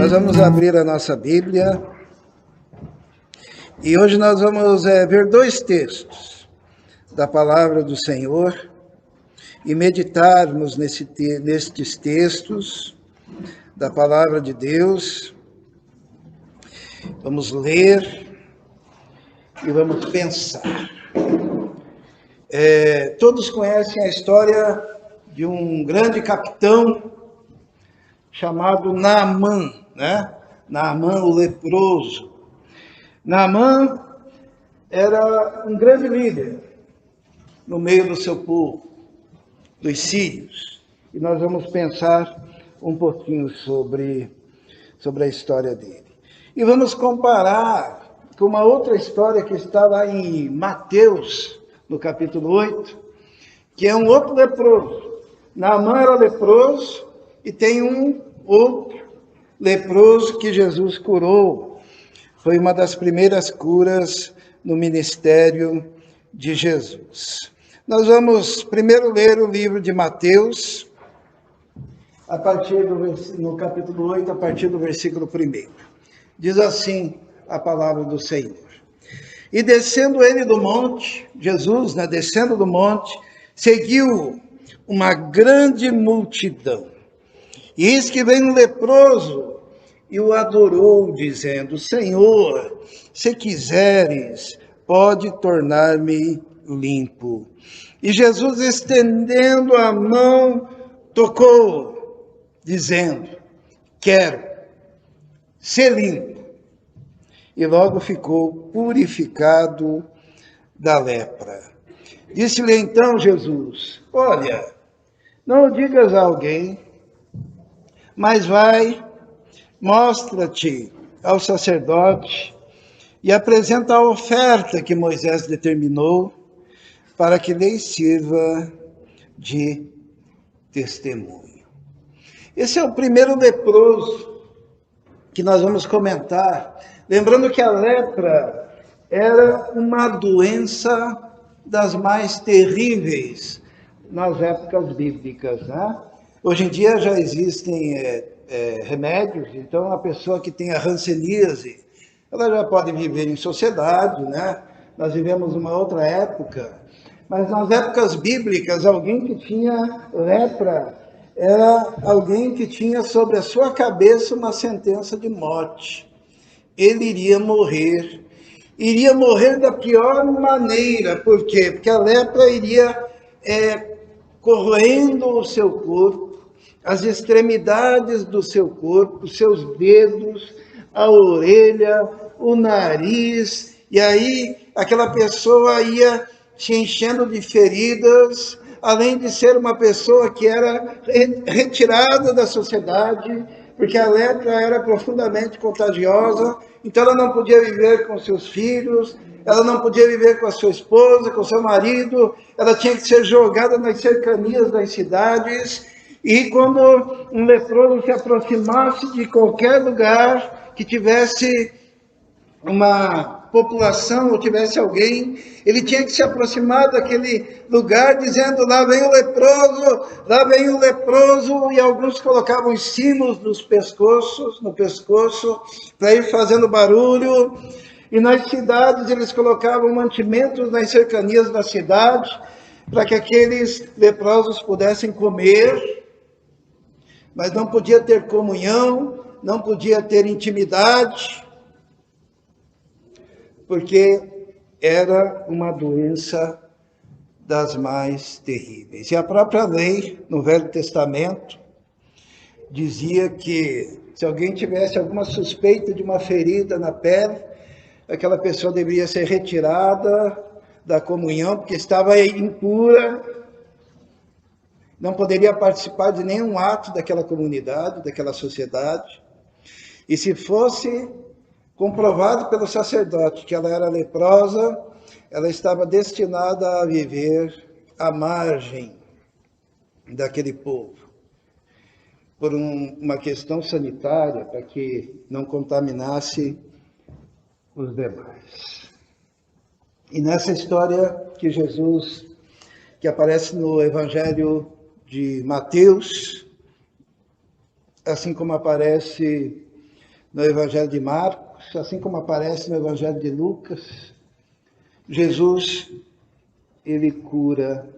Nós vamos abrir a nossa Bíblia e hoje nós vamos ver dois textos da palavra do Senhor e meditarmos nestes textos da palavra de Deus. Vamos ler e vamos pensar. Todos conhecem a história de um grande capitão chamado Naamã, né? Naamã, o leproso. Naamã era um grande líder no meio do seu povo, dos sírios. E nós vamos pensar um pouquinho sobre a história dele. E vamos comparar com uma outra história que está lá em Mateus, no capítulo 8, que é um outro leproso. Naamã era leproso e tem um outro leproso que Jesus curou. Foi uma das primeiras curas no ministério de Jesus. Nós vamos primeiro ler o livro de Mateus, no capítulo 8, a partir do versículo 1. Diz assim a palavra do Senhor. E descendo ele do monte, Jesus, descendo do monte, seguiu uma grande multidão. E eis que vem um leproso e o adorou, dizendo: Senhor, se quiseres, pode tornar-me limpo. E Jesus, estendendo a mão, tocou, dizendo: quero ser limpo. E logo ficou purificado da lepra. Disse-lhe então Jesus: olha, não o digas a alguém, mas vai, mostra-te ao sacerdote e apresenta a oferta que Moisés determinou para que lhe sirva de testemunho. Esse é o primeiro leproso que nós vamos comentar. Lembrando que a lepra era uma doença das mais terríveis nas épocas bíblicas, né? Hoje em dia já existem remédios, então a pessoa que tem a hanseníase, ela já pode viver em sociedade, né? Nós vivemos uma outra época, mas nas épocas bíblicas, alguém que tinha lepra era alguém que tinha sobre a sua cabeça uma sentença de morte. Ele iria morrer da pior maneira. Por quê? Porque a lepra iria corroendo o seu corpo, as extremidades do seu corpo, os seus dedos, a orelha, o nariz, e aí aquela pessoa ia se enchendo de feridas, além de ser uma pessoa que era retirada da sociedade, porque a lepra era profundamente contagiosa, então ela não podia viver com seus filhos, ela não podia viver com a sua esposa, com o seu marido, ela tinha que ser jogada nas cercanias das cidades. E quando um leproso se aproximasse de qualquer lugar que tivesse uma população ou tivesse alguém, ele tinha que se aproximar daquele lugar dizendo: lá vem o leproso, e alguns colocavam sinos no pescoço, para ir fazendo barulho. E nas cidades eles colocavam mantimentos nas cercanias da cidade, para que aqueles leprosos pudessem comer, mas não podia ter comunhão, não podia ter intimidade, porque era uma doença das mais terríveis. E a própria lei, no Velho Testamento, dizia que se alguém tivesse alguma suspeita de uma ferida na pele, aquela pessoa deveria ser retirada da comunhão, porque estava impura, não poderia participar de nenhum ato daquela comunidade, daquela sociedade. E se fosse comprovado pelo sacerdote que ela era leprosa, ela estava destinada a viver à margem daquele povo, por uma questão sanitária, para que não contaminasse os demais. E nessa história que aparece no Evangelho de Mateus, assim como aparece no Evangelho de Marcos, assim como aparece no Evangelho de Lucas, Jesus, ele cura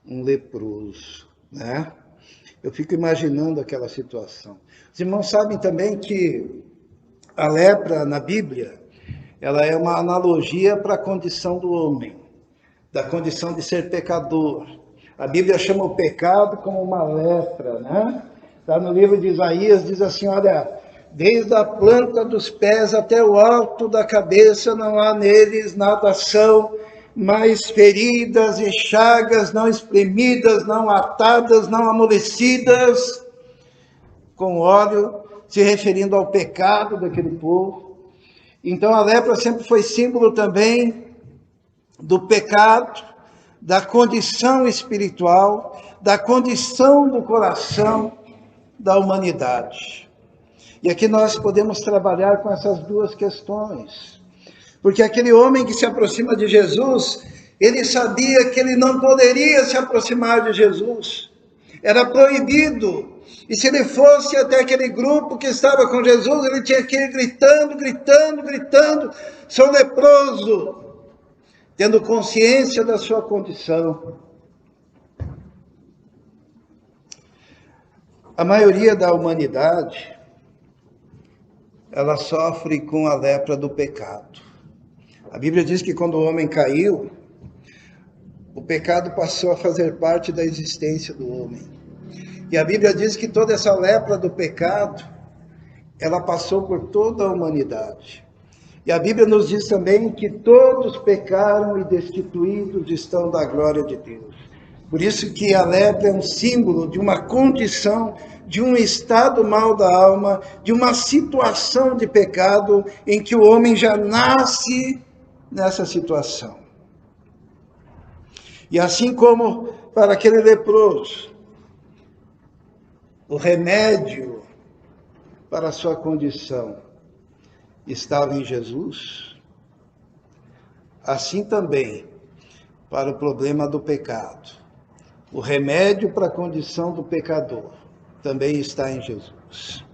um leproso, né? Eu fico imaginando aquela situação. Os irmãos sabem também que a lepra na Bíblia, ela é uma analogia para a condição do homem, da condição de ser pecador. A Bíblia chama o pecado como uma lepra, né? Está no livro de Isaías, diz assim, olha, desde a planta dos pés até o alto da cabeça não há neles nada são, mas feridas e chagas não espremidas, não atadas, não amolecidas, com óleo, se referindo ao pecado daquele povo. Então a lepra sempre foi símbolo também do pecado, da condição espiritual, da condição do coração da humanidade. E aqui nós podemos trabalhar com essas duas questões. Porque aquele homem que se aproxima de Jesus, ele sabia que ele não poderia se aproximar de Jesus. Era proibido. E se ele fosse até aquele grupo que estava com Jesus, ele tinha que ir gritando, gritando, gritando, sou leproso, tendo consciência da sua condição. A maioria da humanidade, ela sofre com a lepra do pecado. A Bíblia diz que quando o homem caiu, o pecado passou a fazer parte da existência do homem. E a Bíblia diz que toda essa lepra do pecado, ela passou por toda a humanidade. E a Bíblia nos diz também que todos pecaram e destituídos estão da glória de Deus. Por isso que a lepra é um símbolo de uma condição, de um estado mal da alma, de uma situação de pecado em que o homem já nasce nessa situação. E assim como para aquele leproso, o remédio para a sua condição estava em Jesus, assim também para o problema do pecado. O remédio para a condição do pecador também está em Jesus.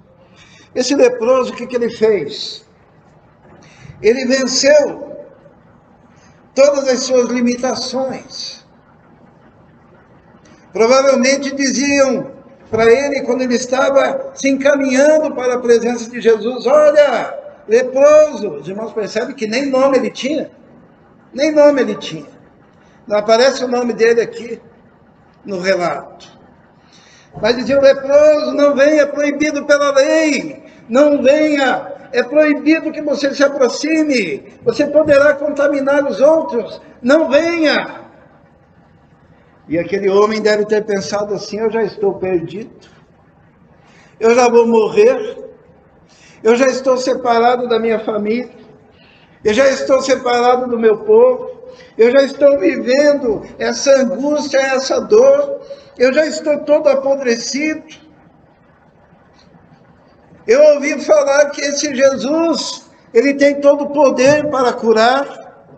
Esse leproso, o que ele fez? Ele venceu todas as suas limitações. Provavelmente diziam para ele, quando ele estava se encaminhando para a presença de Jesus, olha, leproso. Os irmãos percebem que nem nome ele tinha. Nem nome ele tinha. Não aparece o nome dele aqui no relato. Mas dizia o leproso, não venha, proibido pela lei. Não venha, é proibido que você se aproxime. Você poderá contaminar os outros. Não venha. E aquele homem deve ter pensado assim, eu já estou perdido. Eu já vou morrer. Eu já estou separado da minha família. Eu já estou separado do meu povo. Eu já estou vivendo essa angústia, essa dor. Eu já estou todo apodrecido. Eu ouvi falar que esse Jesus, ele tem todo o poder para curar.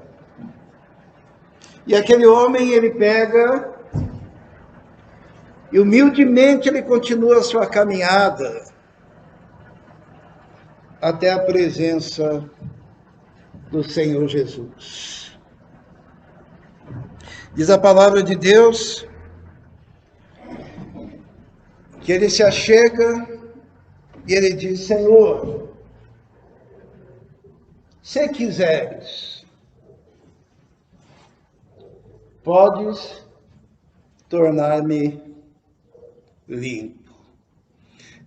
E aquele homem, ele pega e humildemente ele continua a sua caminhada até a presença do Senhor Jesus. Diz a palavra de Deus que ele se achega e ele diz, Senhor, se quiseres, podes tornar-me limpo.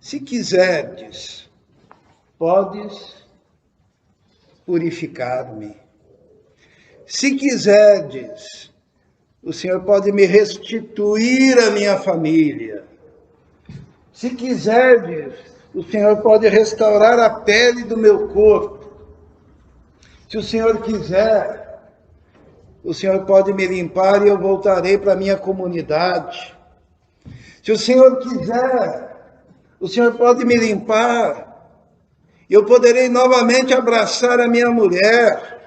Se quiseres, podes purificar-me. Se quiserdes, o Senhor pode me restituir a minha família. Se quiserdes, o Senhor pode restaurar a pele do meu corpo. Se o Senhor quiser, o Senhor pode me limpar e eu voltarei para a minha comunidade. Se o Senhor quiser, o Senhor pode me limpar e eu poderei novamente abraçar a minha mulher.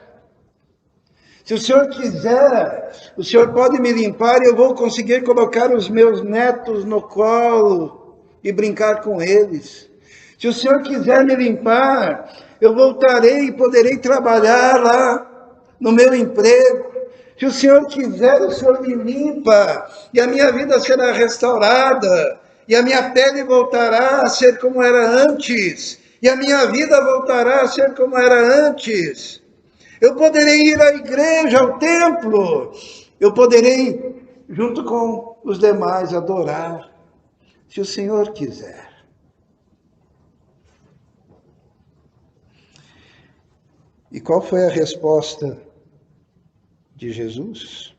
Se o Senhor quiser, o Senhor pode me limpar e eu vou conseguir colocar os meus netos no colo e brincar com eles. Se o Senhor quiser me limpar, eu voltarei e poderei trabalhar lá no meu emprego. Se o Senhor quiser, o Senhor me limpa e a minha vida será restaurada e a minha pele voltará a ser como era antes e a minha vida voltará a ser como era antes. Eu poderei ir à igreja, ao templo. Eu poderei, junto com os demais, adorar, se o Senhor quiser. E qual foi a resposta de Jesus?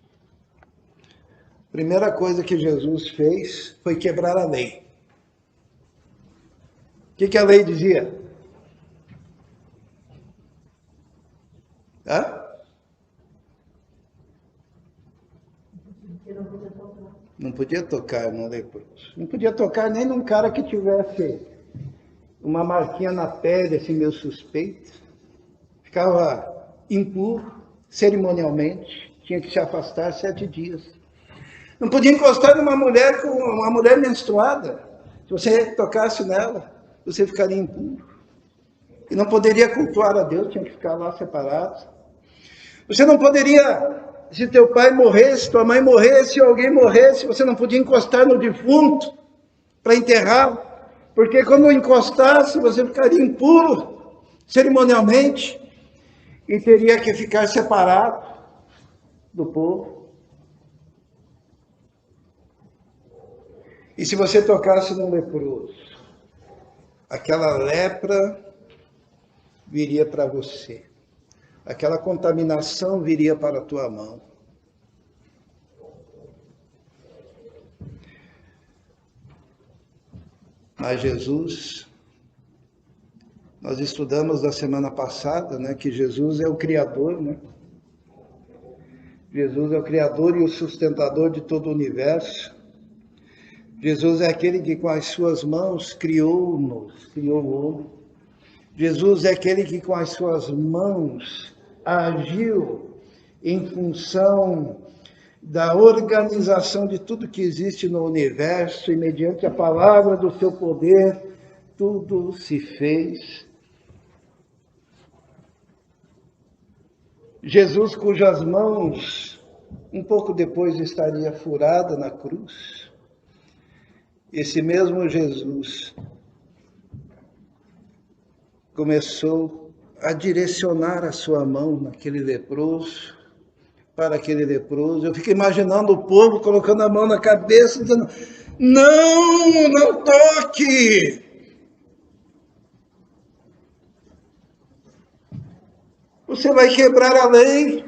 A primeira coisa que Jesus fez foi quebrar a lei. O que a lei dizia? Hã? Não podia tocar no leproso. Não podia tocar nem num cara que tivesse uma marquinha na pele, assim, meio suspeito. Ficava impuro, cerimonialmente, tinha que se afastar 7 dias. Não podia encostar numa mulher com uma mulher menstruada. Se você tocasse nela, você ficaria impuro. E não poderia cultuar a Deus, tinha que ficar lá separado. Você não poderia, se teu pai morresse, tua mãe morresse, ou alguém morresse, você não podia encostar no defunto para enterrá-lo. Porque quando encostasse, você ficaria impuro, cerimonialmente. E teria que ficar separado do povo. E se você tocasse no leproso, aquela lepra viria para você. Aquela contaminação viria para a tua mão. Mas Jesus, nós estudamos na semana passada, né, que Jesus é o Criador, né? Jesus é o Criador e o sustentador de todo o universo. Jesus é aquele que com as suas mãos criou-nos, criou o homem. Jesus é aquele que com as suas mãos agiu em função da organização de tudo que existe no universo e mediante a palavra do seu poder, tudo se fez. Jesus, cujas mãos, um pouco depois, estaria furada na cruz. Esse mesmo Jesus começou a direcionar a sua mão naquele leproso, para aquele leproso. Eu fico imaginando o povo colocando a mão na cabeça, dizendo, não toque! Você vai quebrar a lei.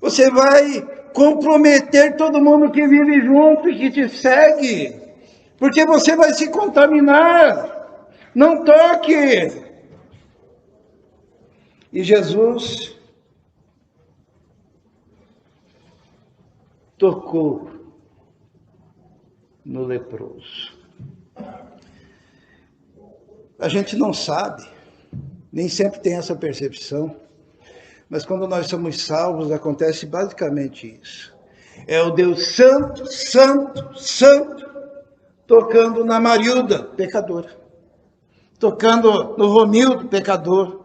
Você vai comprometer todo mundo que vive junto e que te segue. Porque você vai se contaminar. Não toque! E Jesus tocou no leproso. A gente não sabe, nem sempre tem essa percepção, mas quando nós somos salvos, acontece basicamente isso. É o Deus Santo, Santo, Santo, tocando na Marilda, pecadora. Tocando no Romildo, pecador.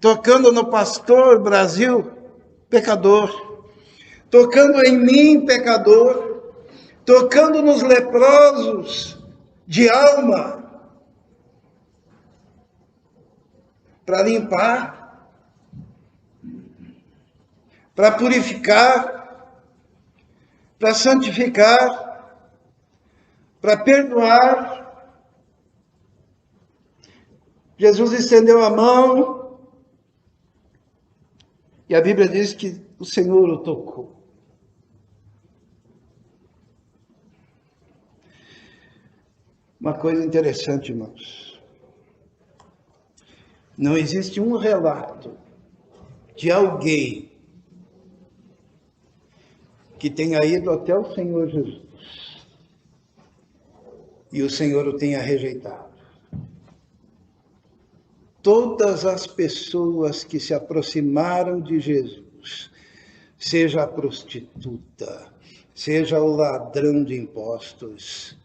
Tocando no pastor Brasil, pecador. Tocando em mim, pecador. Tocando nos leprosos de alma. Para limpar, para purificar, para santificar, para perdoar. Jesus estendeu a mão e a Bíblia diz que o Senhor o tocou. Uma coisa interessante, irmãos. Não existe um relato de alguém que tenha ido até o Senhor Jesus e o Senhor o tenha rejeitado. Todas as pessoas que se aproximaram de Jesus, seja a prostituta, seja o ladrão de impostos,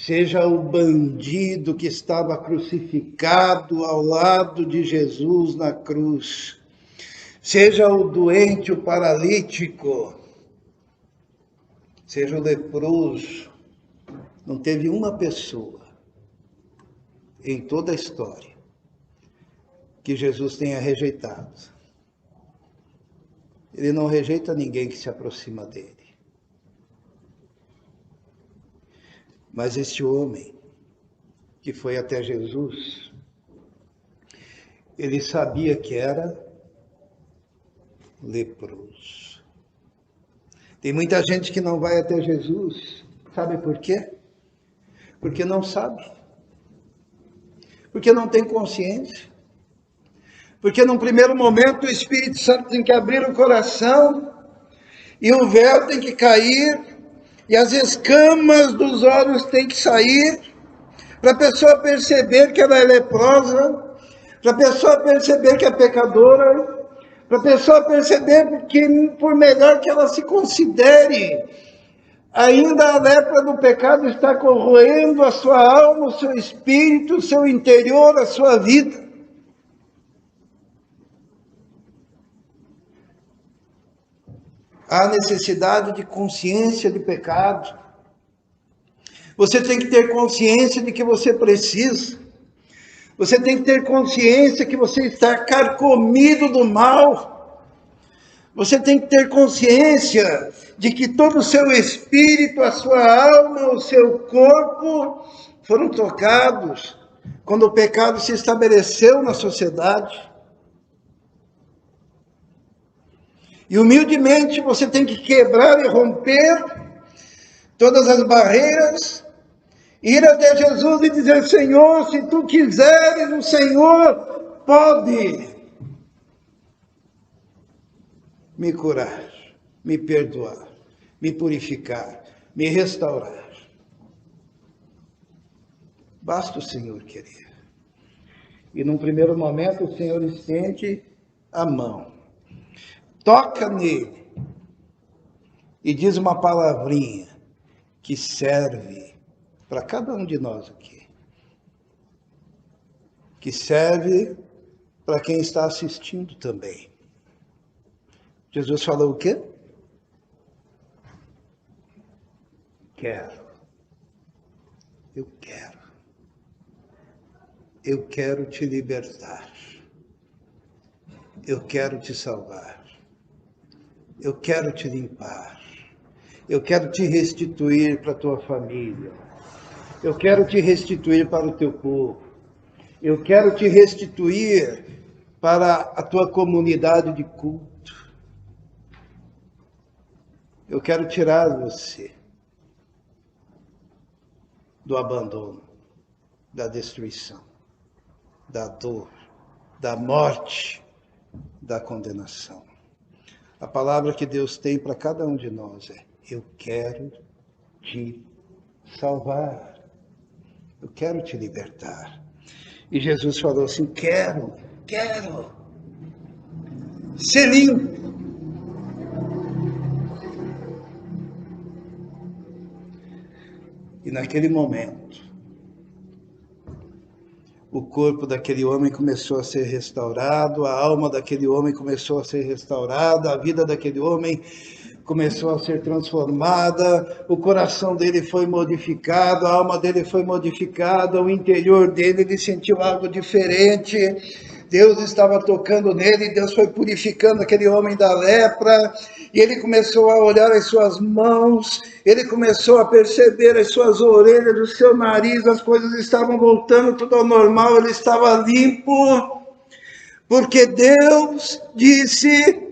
seja o bandido que estava crucificado ao lado de Jesus na cruz, seja o doente, o paralítico, seja o leproso, não teve uma pessoa em toda a história que Jesus tenha rejeitado. Ele não rejeita ninguém que se aproxima dele. Mas este homem que foi até Jesus, ele sabia que era leproso. Tem muita gente que não vai até Jesus, sabe por quê? Porque não sabe. Porque não tem consciência. Porque num primeiro momento o Espírito Santo tem que abrir o coração e o véu tem que cair e as escamas dos olhos têm que sair para a pessoa perceber que ela é leprosa, para a pessoa perceber que é pecadora, para a pessoa perceber que por melhor que ela se considere, ainda a lepra do pecado está corroendo a sua alma, o seu espírito, o seu interior, a sua vida. Há necessidade de consciência de pecado. Você tem que ter consciência de que você precisa. Você tem que ter consciência que você está carcomido do mal. Você tem que ter consciência de que todo o seu espírito, a sua alma, o seu corpo foram tocados quando o pecado se estabeleceu na sociedade. E humildemente você tem que quebrar e romper todas as barreiras, ir até Jesus e dizer: Senhor, se tu quiseres, o Senhor pode me curar, me perdoar, me purificar, me restaurar. Basta o Senhor querer. E num primeiro momento o Senhor estende a mão, toca nele e diz uma palavrinha que serve para cada um de nós aqui, que serve para quem está assistindo também. Jesus falou o quê? Quero. Eu quero. Eu quero te libertar. Eu quero te salvar. Eu quero te limpar. Eu quero te restituir para a tua família. Eu quero te restituir para o teu povo. Eu quero te restituir para a tua comunidade de culto. Eu quero tirar você do abandono, da destruição, da dor, da morte, da condenação. A palavra que Deus tem para cada um de nós é: eu quero te salvar. Eu quero te libertar. E Jesus falou assim: quero ser limpo. E naquele momento, o corpo daquele homem começou a ser restaurado, a alma daquele homem começou a ser restaurada, a vida daquele homem começou a ser transformada, o coração dele foi modificado, a alma dele foi modificada, o interior dele, ele sentiu algo diferente. Deus estava tocando nele, Deus foi purificando aquele homem da lepra, e ele começou a olhar as suas mãos, ele começou a perceber as suas orelhas, o seu nariz, as coisas estavam voltando tudo ao normal, ele estava limpo, porque Deus disse: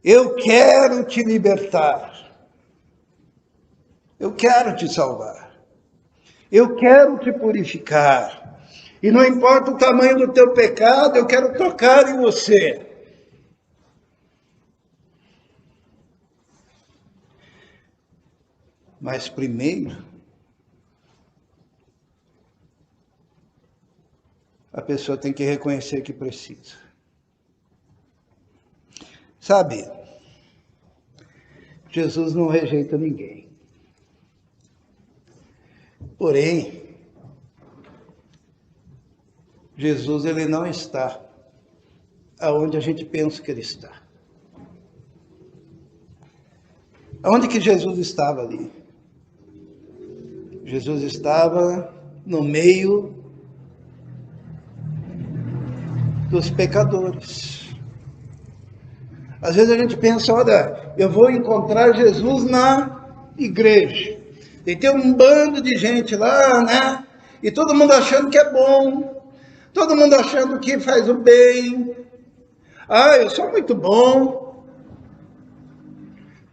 eu quero te libertar, eu quero te salvar, eu quero te purificar. E não importa o tamanho do teu pecado, eu quero tocar em você. Mas primeiro, a pessoa tem que reconhecer que precisa. Sabe, Jesus não rejeita ninguém. Porém, Jesus, ele não está aonde a gente pensa que ele está. Aonde que Jesus estava ali? Jesus estava no meio dos pecadores. Às vezes a gente pensa, olha, eu vou encontrar Jesus na igreja. E tem um bando de gente lá, né? E todo mundo achando que é bom. Todo mundo achando que faz o bem. Ah, eu sou muito bom.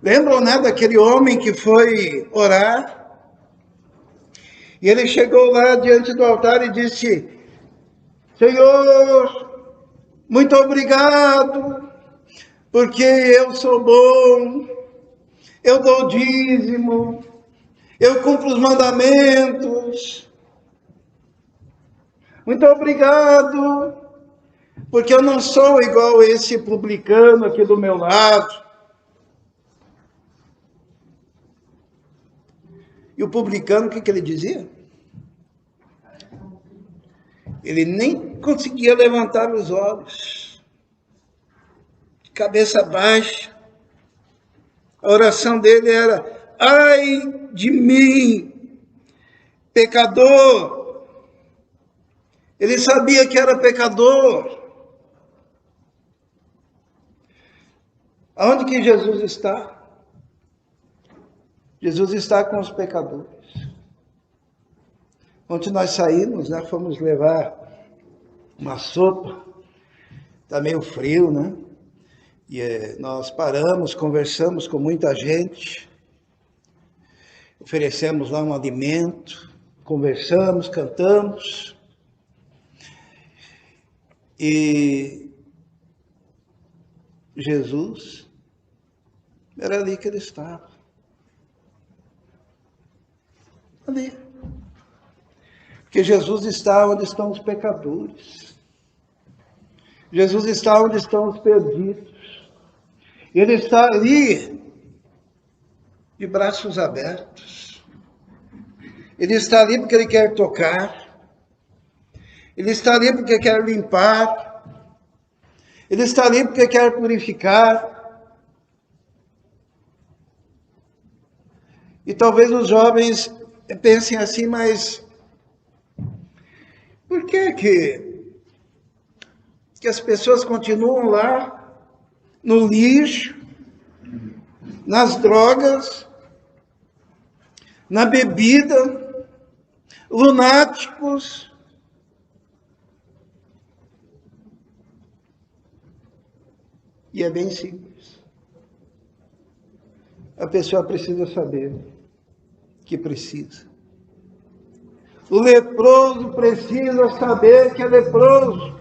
Lembram, né, daquele homem que foi orar? E ele chegou lá diante do altar e disse, Senhor, muito obrigado, porque eu sou bom, eu dou dízimo, eu cumpro os mandamentos. Muito obrigado, porque eu não sou igual esse publicano aqui do meu lado. E o publicano, o que ele dizia? Ele nem conseguia levantar os olhos, de cabeça baixa. A oração dele era, ai de mim, pecador. Ele sabia que era pecador. Aonde que Jesus está? Jesus está com os pecadores. Ontem nós saímos, né? Fomos levar uma sopa. Está meio frio, né? E nós paramos, conversamos com muita gente. Oferecemos lá um alimento. Conversamos, cantamos. E Jesus, era ali que ele estava. Ali. Porque Jesus está onde estão os pecadores. Jesus está onde estão os perdidos. Ele está ali, de braços abertos. Ele está ali porque ele quer tocar. Ele está ali porque quer limpar. Ele está ali porque quer purificar. E talvez os jovens pensem assim, mas por que as pessoas continuam lá no lixo, nas drogas, na bebida, lunáticos? E é bem simples. A pessoa precisa saber que precisa. O leproso precisa saber que é leproso.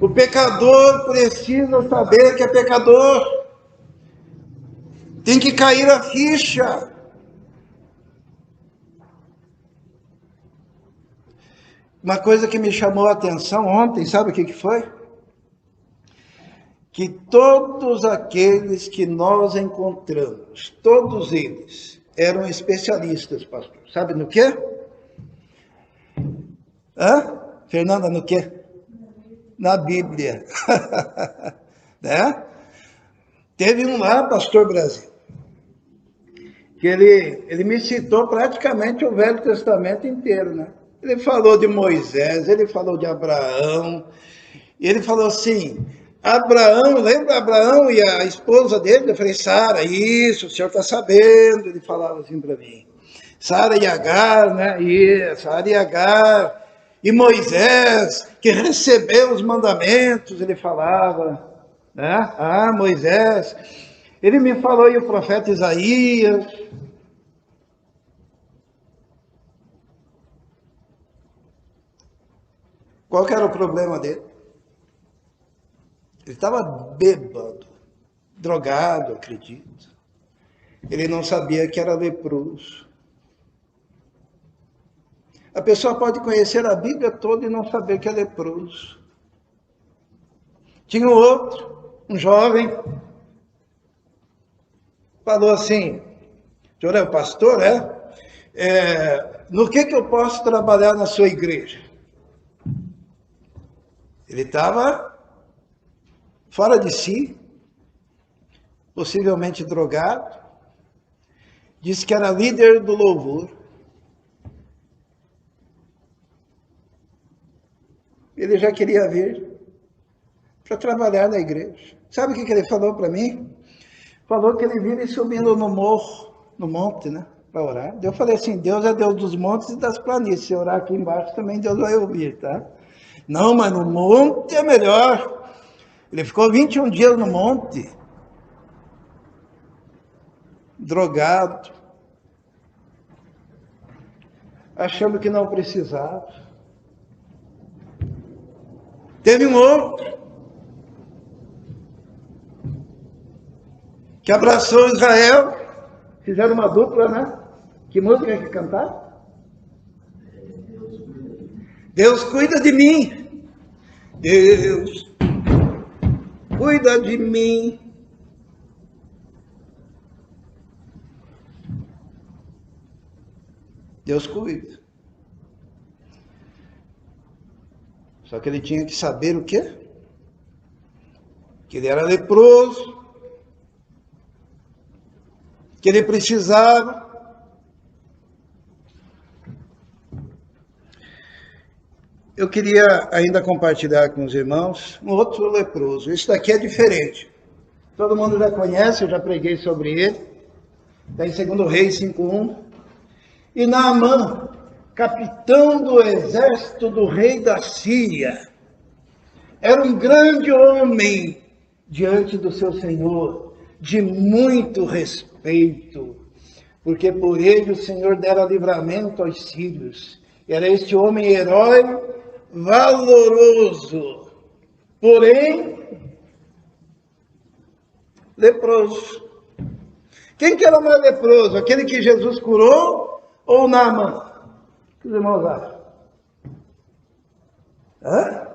O pecador precisa saber que é pecador. Tem que cair a ficha. Uma coisa que me chamou a atenção ontem, sabe o que foi? Que todos aqueles que nós encontramos, todos eles, eram especialistas, pastor. Sabe no quê? Fernanda, no quê? Na Bíblia. Né? Teve um lá, pastor Brasil, que ele me citou praticamente o Velho Testamento inteiro, né? Ele falou de Moisés, ele falou de Abraão, e ele falou assim, Abraão, lembra Abraão e a esposa dele? Eu falei, Sara, isso, o senhor está sabendo. Ele falava assim para mim, Sara e Agar, né? Isso, Sara e Agar. E Moisés, que recebeu os mandamentos, ele falava, né? Ah, Moisés. Ele me falou, e o profeta Isaías. Qual que era o problema dele? Ele estava bêbado, drogado, acredito. Ele não sabia que era leproso. A pessoa pode conhecer a Bíblia toda e não saber que é leproso. Tinha um outro, um jovem, falou assim, o senhor é o pastor, é? no que eu posso trabalhar na sua igreja? Ele estava fora de si, possivelmente drogado, disse que era líder do louvor. Ele já queria vir para trabalhar na igreja. Sabe o que ele falou para mim? Falou que ele vive subindo no morro, no monte, né? Para orar. Eu falei assim, Deus é Deus dos montes e das planícies. Se orar aqui embaixo também Deus vai ouvir, tá? Não, mas no monte é melhor. Ele ficou 21 dias no monte, drogado, achando que não precisava. Teve um outro que abraçou Israel, fizeram uma dupla, né? Que música que cantaram? Deus cuida de mim. Deus cuida de mim. Deus cuida. Só que ele tinha que saber o quê? Que ele era leproso, que ele precisava. Eu queria ainda compartilhar com os irmãos um outro leproso. Esse daqui é diferente. Todo mundo já conhece, eu já preguei sobre ele. Está em 2 Reis 5:1. E Naamã, capitão do exército do rei da Síria, era um grande homem diante do seu Senhor, de muito respeito, porque por ele o Senhor dera livramento aos sírios. Era este homem herói, valoroso, porém leproso. Quem que era mais leproso? Aquele que Jesus curou ou Naamã? O que os irmãos acham? Hã?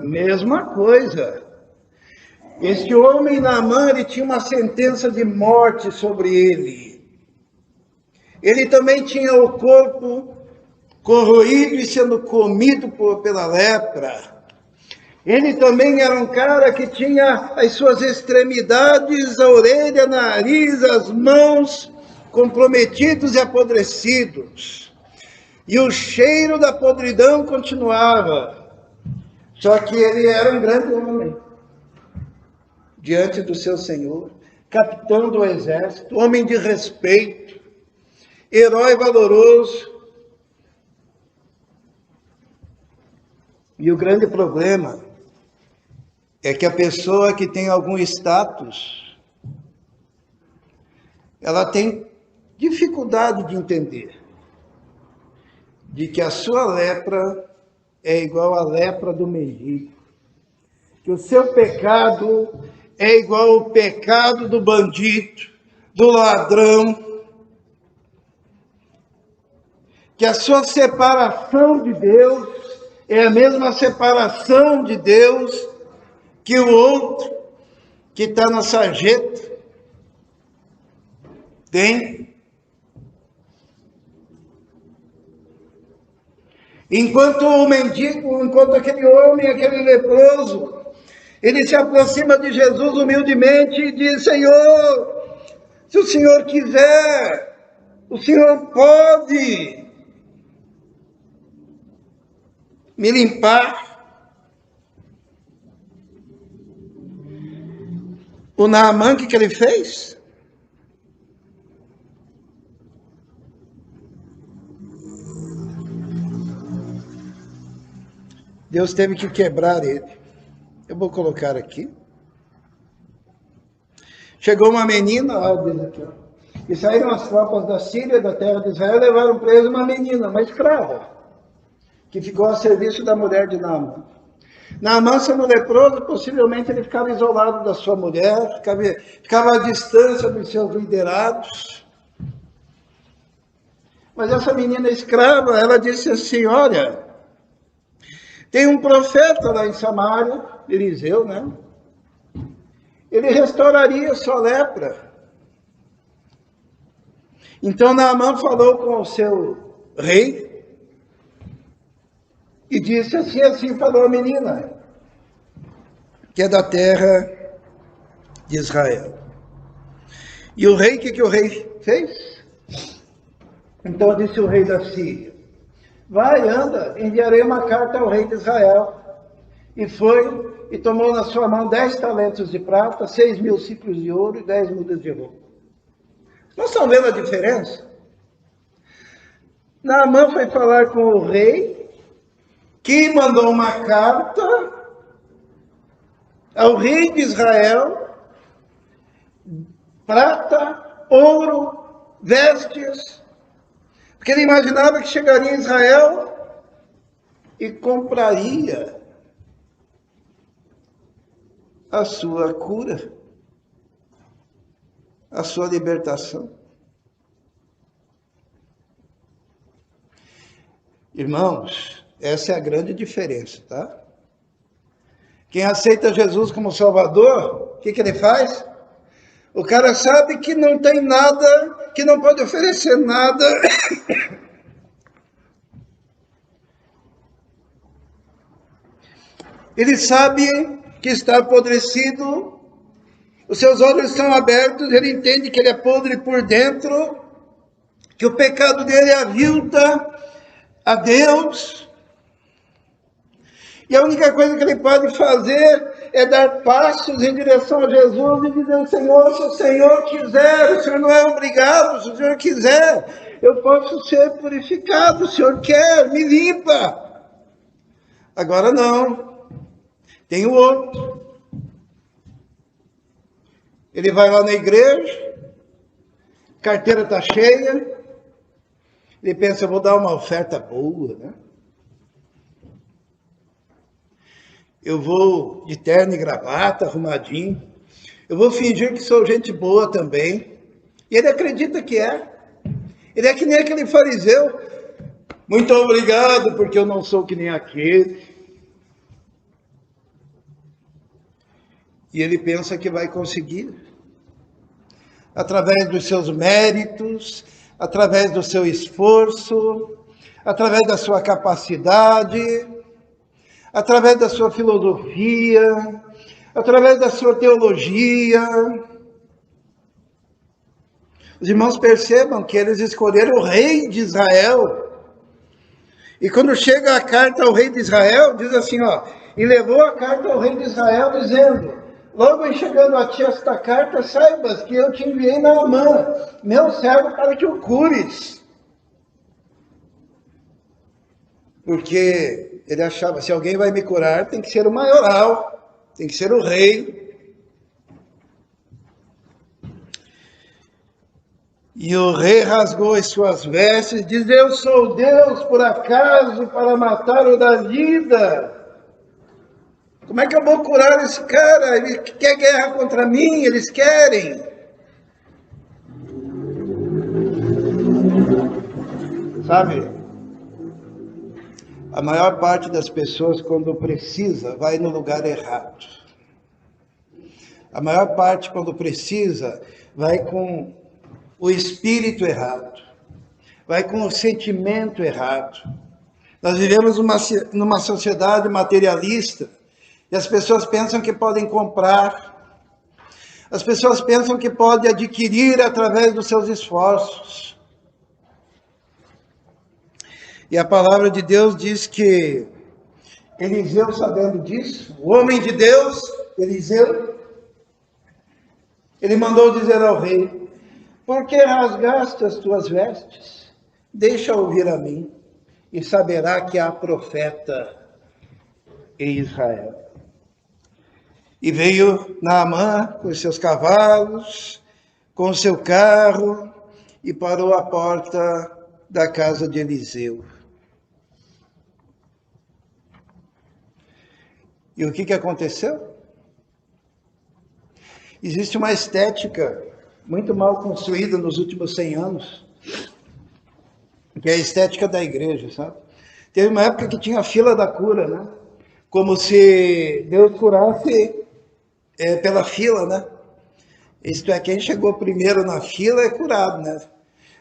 Mesma coisa. Este homem, Naamã, ele tinha uma sentença de morte sobre ele. Ele também tinha o corpo corroído e sendo comido pela lepra. Ele também era um cara que tinha as suas extremidades, a orelha, nariz, as mãos comprometidos e apodrecidos. E o cheiro da podridão continuava. Só que ele era um grande homem diante do seu Senhor, capitão do exército, homem de respeito, herói valoroso. E o grande problema é que a pessoa que tem algum status, ela tem dificuldade de entender de que a sua lepra é igual à lepra do mendigo, que o seu pecado é igual ao pecado do bandido, do ladrão, que a sua separação de Deus é a mesma separação de Deus que o outro que está na sarjeta tem. Enquanto o mendigo, enquanto aquele homem, aquele leproso, ele se aproxima de Jesus humildemente e diz: Senhor, se o Senhor quiser, o Senhor pode me limpar. O Naamã, o que ele fez? Deus teve que quebrar ele. Eu vou colocar aqui. Chegou uma menina, diz aqui, e saíram as tropas da Síria, da terra de Israel, e levaram presa uma menina, uma escrava, que ficou a serviço da mulher de Naamã. Naamã, sendo leproso, possivelmente ele ficava isolado da sua mulher, ficava à distância dos seus liderados. Mas essa menina escrava, ela disse assim: olha, tem um profeta lá em Samaria, Eliseu, né? ele restauraria sua lepra. Então Naamã falou com o seu rei e disse assim, assim falou a menina, que é da terra de Israel. E o rei, o que o rei fez? Então disse o rei da Síria, vai, anda, enviarei uma carta ao rei de Israel. E foi e tomou na sua mão 10 talentos de prata, 6.000 ciclos de ouro e 10 mudas de roupa. Nós estamos vendo a diferença? Naamã foi falar com o rei, que mandou uma carta ao rei de Israel, prata, ouro, vestes, porque ele imaginava que chegaria em Israel e compraria a sua cura, a sua libertação. Irmãos, essa é a grande diferença, tá? Quem aceita Jesus como Salvador, o que ele faz? O cara sabe que não tem nada, que não pode oferecer nada. Ele sabe que está apodrecido, os seus olhos estão abertos, ele entende que ele é podre por dentro, que o pecado dele avilta a Deus. E a única coisa que ele pode fazer é dar passos em direção a Jesus e dizer, Senhor, se o Senhor quiser, o Senhor não é obrigado, se o Senhor quiser, eu posso ser purificado, o Senhor quer, me limpa. Agora não, tem o outro. Ele vai lá na igreja, carteira está cheia, ele pensa, eu vou dar uma oferta boa, né? Eu vou de terno e gravata, arrumadinho. Eu vou fingir que sou gente boa também. E ele acredita que é. Ele é que nem aquele fariseu. Muito obrigado, porque eu não sou que nem aquele. E ele pensa que vai conseguir. Através dos seus méritos, através do seu esforço, através da sua capacidade, através da sua filosofia, através da sua teologia. Os irmãos percebam que eles escolheram o rei de Israel. E quando chega a carta ao rei de Israel, diz assim, ó, e levou a carta ao rei de Israel, dizendo, logo em chegando a ti esta carta, saibas que eu te enviei Naamã, meu servo, para que o cures. Porque ele achava, se alguém vai me curar, tem que ser o maioral, tem que ser o rei. E o rei rasgou as suas vestes, diz, eu sou Deus, por acaso, para matar ou dar vida? Como é que eu vou curar esse cara? Ele quer guerra contra mim, eles querem. Sabe? A maior parte das pessoas, quando precisa, vai no lugar errado. A maior parte, quando precisa, vai com o espírito errado. Vai com o sentimento errado. Nós vivemos numa sociedade materialista e as pessoas pensam que podem comprar. As pessoas pensam que podem adquirir através dos seus esforços. E a palavra de Deus diz que Eliseu, sabendo disso, o homem de Deus, Eliseu, ele mandou dizer ao rei, por que rasgaste as tuas vestes? Deixa ouvir a mim, e saberá que há profeta em Israel. E veio Naamã com os seus cavalos, com o seu carro, e parou à porta da casa de Eliseu. E o que aconteceu? Existe uma estética muito mal construída nos últimos 100 anos, que é a estética da igreja, sabe? Teve uma época que tinha a fila da cura, né? Como se Deus curasse pela fila, né? Isto é, quem chegou primeiro na fila é curado, né?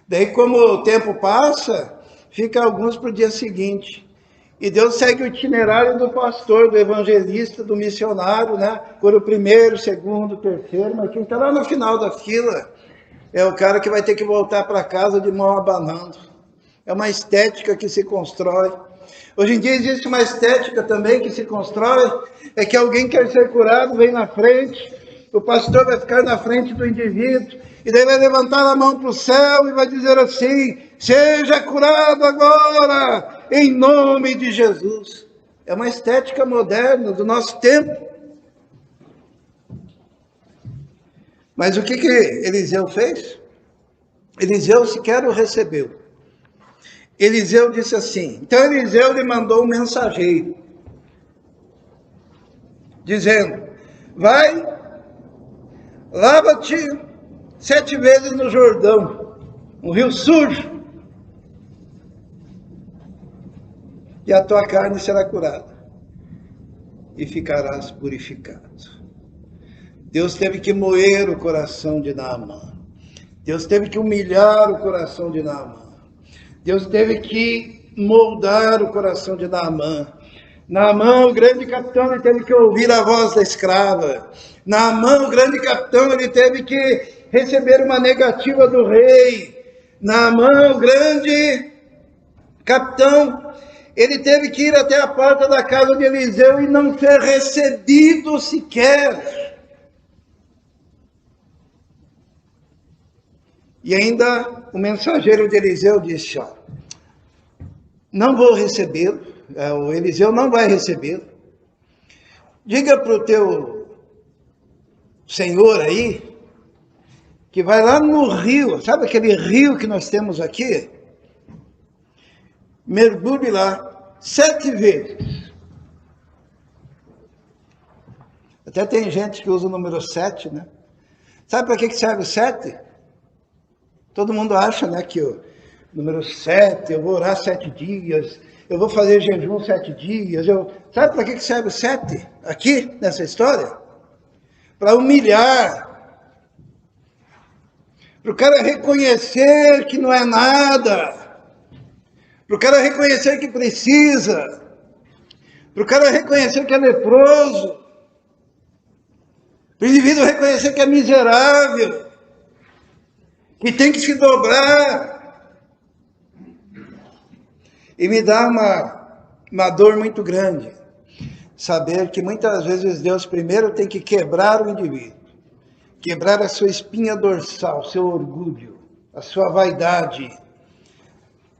Daí, como o tempo passa, fica alguns para o dia seguinte. E Deus segue o itinerário do pastor, do evangelista, do missionário, né? Por o primeiro, segundo, terceiro, mas quem está lá no final da fila é o cara que vai ter que voltar para casa de mão abanando. É uma estética que se constrói. Hoje em dia existe uma estética também que se constrói, é que alguém quer ser curado, vem na frente, o pastor vai ficar na frente do indivíduo, e daí vai levantar a mão para o céu e vai dizer assim: seja curado agora, em nome de Jesus. É uma estética moderna do nosso tempo. Mas o que Eliseu fez? Eliseu sequer o recebeu. Eliseu disse assim, então Eliseu lhe mandou um mensageiro, dizendo, vai, lava-te 7 vezes no Jordão, um rio sujo, e a tua carne será curada, e ficarás purificado. Deus teve que moer o coração de Naamã. Deus teve que humilhar o coração de Naamã. Deus teve que moldar o coração de Naamã. Naamã, o grande capitão, ele teve que ouvir a voz da escrava. Naamã, o grande capitão, ele teve que receber uma negativa do rei. Naamã, o grande capitão, ele teve que ir até a porta da casa de Eliseu e não ser recebido sequer. E ainda o mensageiro de Eliseu disse, ó, não vou recebê-lo, o Eliseu não vai recebê-lo. Diga para o teu senhor aí, que vai lá no rio, sabe aquele rio que nós temos aqui? Mergulhe lá 7 vezes. Até tem gente que usa o número 7, né? Sabe para que serve o 7? Todo mundo acha, né, que o número 7, eu vou orar 7 dias, eu vou fazer jejum 7 dias. Sabe para que serve o 7 aqui, nessa história? Para humilhar. Para o cara reconhecer que não é nada. Para o cara reconhecer que precisa. Para o cara reconhecer que é leproso. Para o indivíduo reconhecer que é miserável. Que tem que se dobrar. E me dá uma dor muito grande saber que muitas vezes Deus primeiro tem que quebrar o indivíduo, quebrar a sua espinha dorsal, seu orgulho, a sua vaidade,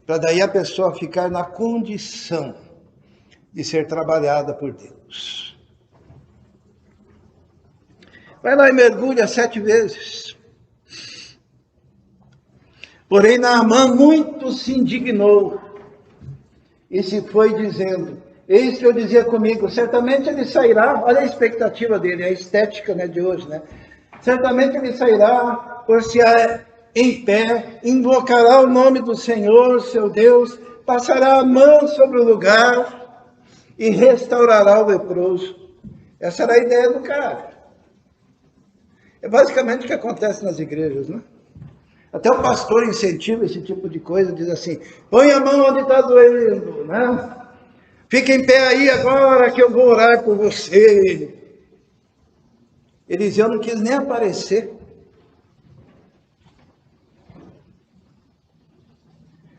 para daí a pessoa ficar na condição de ser trabalhada por Deus. Vai lá e mergulha 7 vezes. Porém, Naamã muito se indignou e se foi dizendo, eis que eu dizia comigo, certamente ele sairá, olha a expectativa dele, a estética, né, de hoje, né? Certamente ele sairá, por-se em pé, invocará o nome do Senhor, seu Deus, passará a mão sobre o lugar e restaurará o leproso. Essa era a ideia do cara. É basicamente o que acontece nas igrejas, né? Até o pastor incentiva esse tipo de coisa, diz assim, põe a mão onde está doendo, né? Fica em pé aí agora que eu vou orar por você. Eliseu não quis nem aparecer.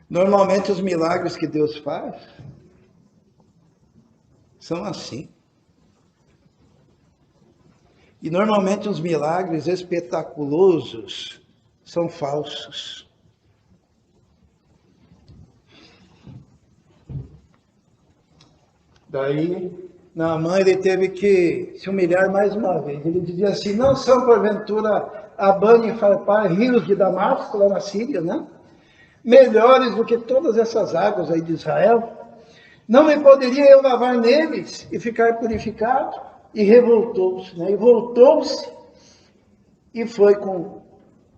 Normalmente os milagres que Deus faz são assim. E normalmente os milagres espetaculosos são falsos. Daí, Naamã, ele teve que se humilhar mais uma vez. Ele dizia assim, não são porventura Abana e Farpar, rios de Damasco, lá na Síria, né? Melhores do que todas essas águas aí de Israel? Não me poderia eu lavar neles e ficar purificado? E revoltou-se, né? E voltou-se e foi com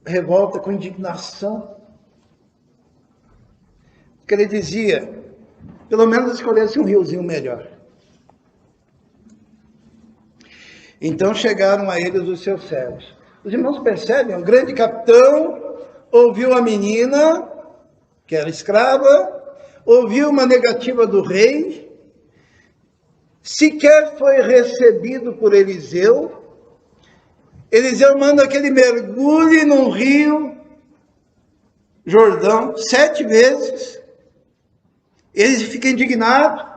revolta, com indignação. Porque ele dizia, pelo menos escolhesse um riozinho melhor. Então chegaram a eles os seus servos. Os irmãos percebem, um grande capitão ouviu a menina, que era escrava, ouviu uma negativa do rei, sequer foi recebido por Eliseu. Eliseu manda que ele mergulhe num rio Jordão 7 vezes. Ele fica indignado.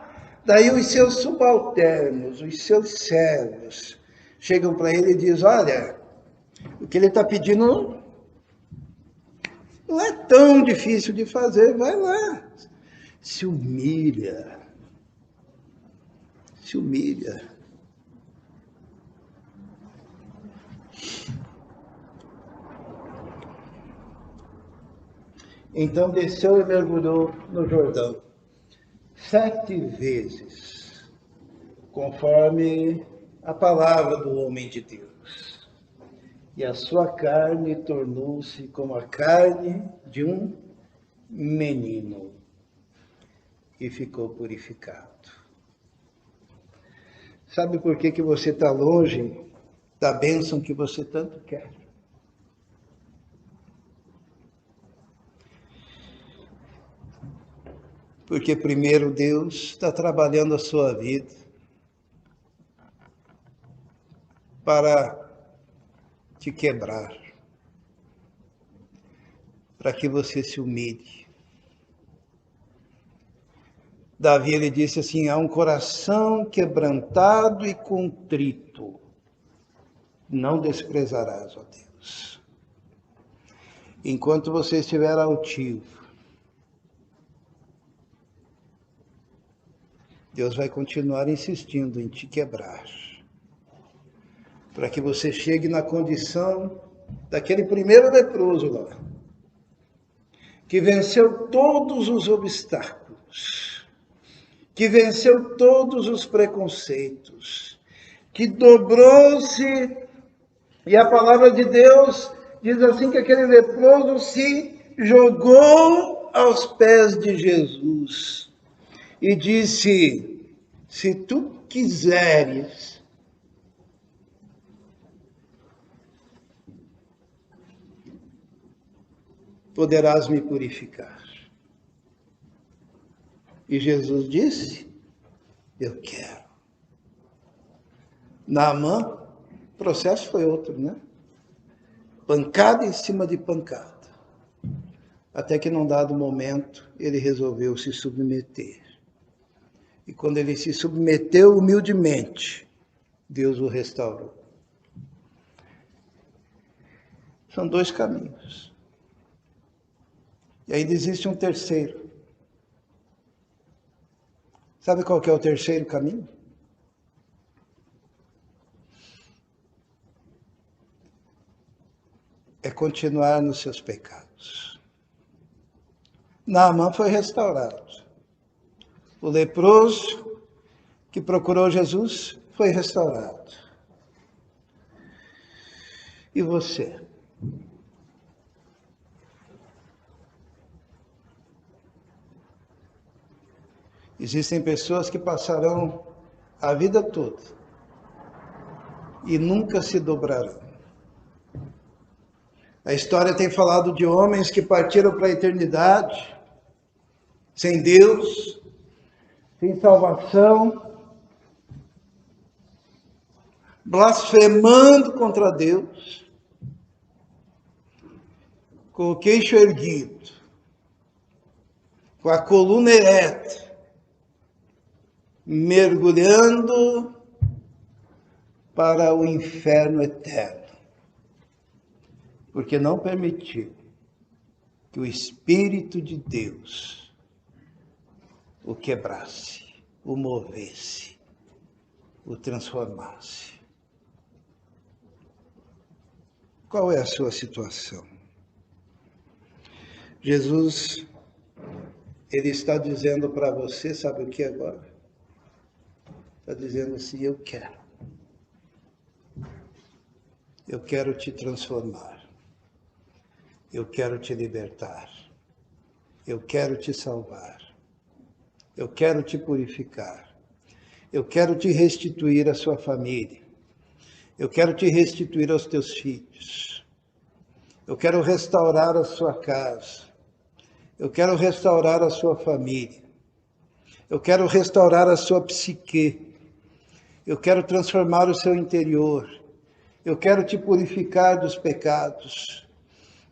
Daí os seus subalternos, os seus servos, chegam para ele e dizem, olha, o que ele está pedindo não é tão difícil de fazer, vai lá. Se humilha. Se humilha. Então desceu e mergulhou no Jordão 7 vezes, conforme a palavra do homem de Deus. E a sua carne tornou-se como a carne de um menino e ficou purificado. Sabe por que você está longe da bênção que você tanto quer? Porque primeiro Deus está trabalhando a sua vida para te quebrar, para que você se humilhe. Davi, ele disse assim, há um coração quebrantado e contrito, não desprezarás, ó Deus. Enquanto você estiver altivo, Deus vai continuar insistindo em te quebrar, para que você chegue na condição daquele primeiro leproso lá, que venceu todos os obstáculos, que venceu todos os preconceitos, que dobrou-se, e a palavra de Deus diz assim que aquele leproso se jogou aos pés de Jesus e disse, se tu quiseres, poderás me purificar. E Jesus disse, eu quero. Naamã, o processo foi outro, né? Pancada em cima de pancada. Até que num dado momento, ele resolveu se submeter. E quando ele se submeteu humildemente, Deus o restaurou. São 2 caminhos. E ainda existe um terceiro. Sabe qual que é o terceiro caminho? É continuar nos seus pecados. Naamã foi restaurado. O leproso que procurou Jesus foi restaurado. E você? Existem pessoas que passarão a vida toda e nunca se dobrarão. A história tem falado de homens que partiram para a eternidade, sem Deus, sem salvação, blasfemando contra Deus, com o queixo erguido, com a coluna ereta, mergulhando para o inferno eterno, porque não permitiu que o Espírito de Deus o quebrasse, o movesse, o transformasse. Qual é a sua situação? Jesus, ele está dizendo para você, sabe o que agora? Está dizendo assim, eu quero. Eu quero te transformar. Eu quero te libertar. Eu quero te salvar. Eu quero te purificar. Eu quero te restituir à sua família. Eu quero te restituir aos teus filhos. Eu quero restaurar a sua casa. Eu quero restaurar a sua família. Eu quero restaurar a sua psique. Eu quero transformar o seu interior. Eu quero te purificar dos pecados.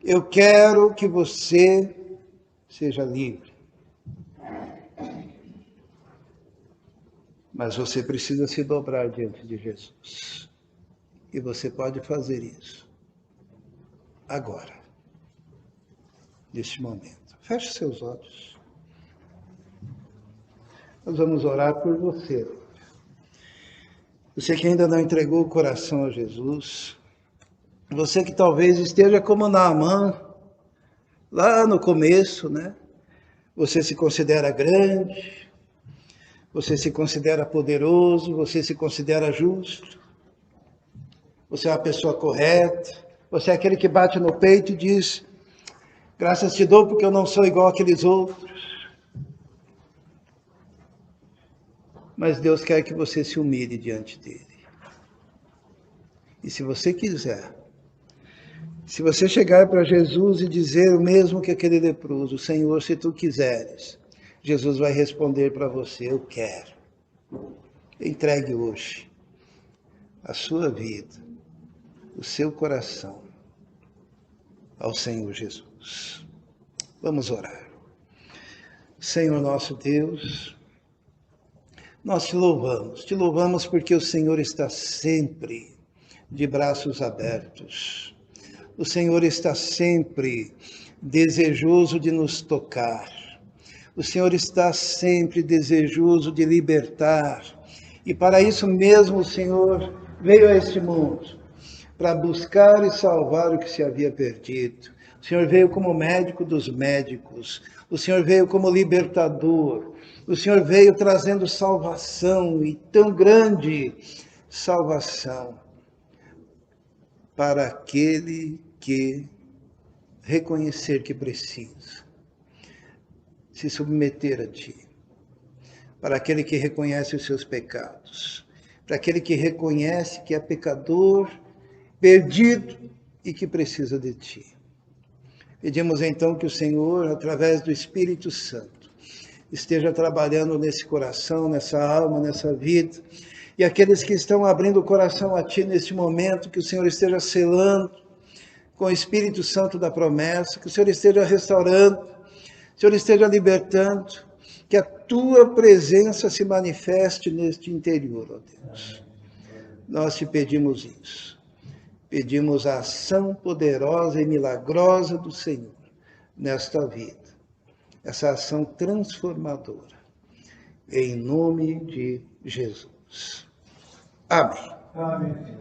Eu quero que você seja livre. Mas você precisa se dobrar diante de Jesus. E você pode fazer isso agora, neste momento. Feche seus olhos. Nós vamos orar por você. Você que ainda não entregou o coração a Jesus. Você que talvez esteja como Naamã, lá no começo, né? Você se considera grande, você se considera poderoso, você se considera justo, você é uma pessoa correta, você é aquele que bate no peito e diz, graças te dou porque eu não sou igual àqueles outros. Mas Deus quer que você se humilhe diante dele. E se você quiser, se você chegar para Jesus e dizer o mesmo que aquele leproso, Senhor, se tu quiseres, Jesus vai responder para você, eu quero. Entregue hoje a sua vida, o seu coração ao Senhor Jesus. Vamos orar. Senhor nosso Deus, nós te louvamos porque o Senhor está sempre de braços abertos. O Senhor está sempre desejoso de nos tocar. O Senhor está sempre desejoso de libertar. E para isso mesmo o Senhor veio a este mundo, para buscar e salvar o que se havia perdido. O Senhor veio como médico dos médicos. O Senhor veio como libertador. O Senhor veio trazendo salvação, e tão grande salvação, para aquele que reconhecer que precisa se submeter a ti, para aquele que reconhece os seus pecados, para aquele que reconhece que é pecador, perdido e que precisa de ti. Pedimos então que o Senhor, através do Espírito Santo, esteja trabalhando nesse coração, nessa alma, nessa vida, e aqueles que estão abrindo o coração a ti neste momento, que o Senhor esteja selando com o Espírito Santo da promessa, que o Senhor esteja restaurando, que o Senhor esteja libertando, que a tua presença se manifeste neste interior, ó Deus. Nós te pedimos isso. Pedimos a ação poderosa e milagrosa do Senhor nesta vida. Essa ação transformadora. Em nome de Jesus. Amém. Amém.